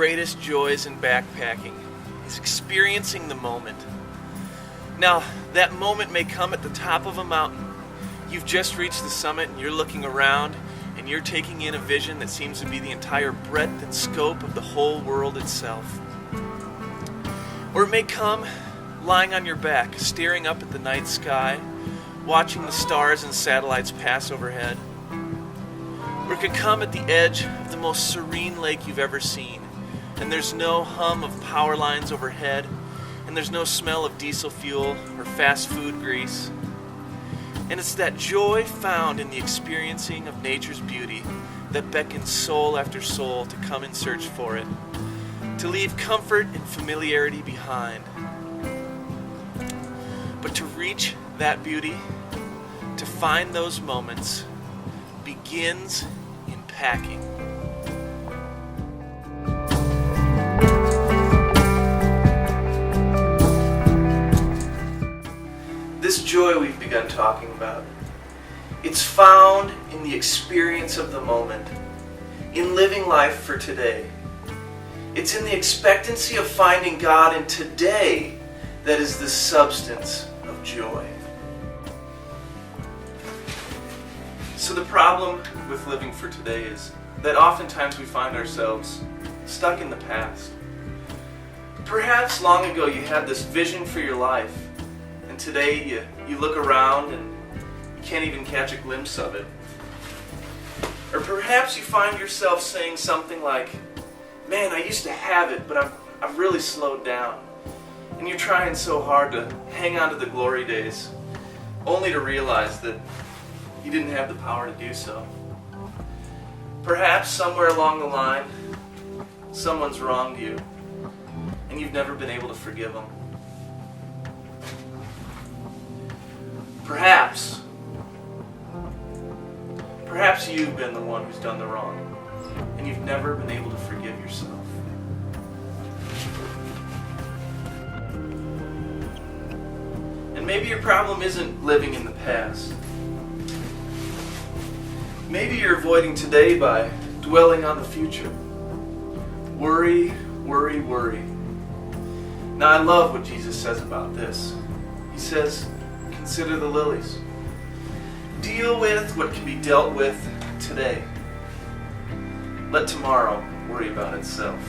greatest joys in backpacking is experiencing the moment. Now, that moment may come at the top of a mountain. You've just reached the summit and you're looking around and you're taking in a vision that seems to be the entire breadth and scope of the whole world itself. Or it may come lying on your back, staring up at the night sky, watching the stars and satellites pass overhead. Or it could come at the edge of the most serene lake you've ever seen, and there's no hum of power lines overhead, and there's no smell of diesel fuel or fast food grease. And it's that joy found in the experiencing of nature's beauty that beckons soul after soul to come in search for it, to leave comfort and familiarity behind. But to reach that beauty, to find those moments, begins in packing. This joy we've begun talking about, it's found in the experience of the moment, in living life for today. It's in the expectancy of finding God in today that is the substance of joy. So the problem with living for today is that oftentimes we find ourselves stuck in the past. Perhaps long ago you had this vision for your life, and today you look around and you can't even catch a glimpse of it. Or perhaps you find yourself saying something like, "Man, I used to have it, but I've really slowed down." And you're trying so hard to hang on to the glory days, only to realize that you didn't have the power to do so. Perhaps somewhere along the line, someone's wronged you, and you've never been able to forgive them. Perhaps you've been the one who's done the wrong, and you've never been able to forgive yourself. And maybe your problem isn't living in the past. Maybe you're avoiding today by dwelling on the future. Worry, worry, worry. Now I love what Jesus says about this. He says, consider the lilies. Deal with what can be dealt with today. Let tomorrow worry about itself.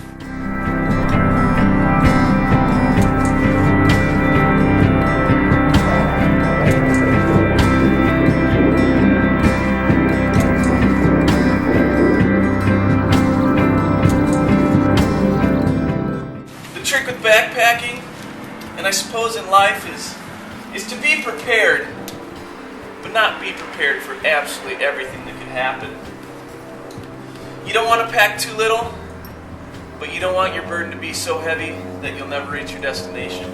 Backpacking, and I suppose in life, is to be prepared, but not be prepared for absolutely everything that could happen. You don't want to pack too little, but you don't want your burden to be so heavy that you'll never reach your destination.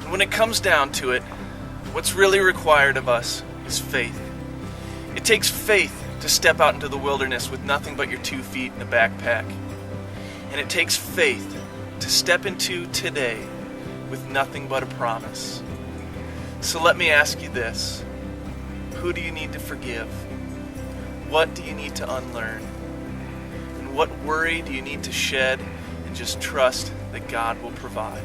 When it comes down to it, what's really required of us is faith. It takes faith to step out into the wilderness with nothing but your 2 feet in a backpack. And it takes faith to step into today with nothing but a promise. So let me ask you this. Who do you need to forgive? What do you need to unlearn? And what worry do you need to shed and just trust that God will provide?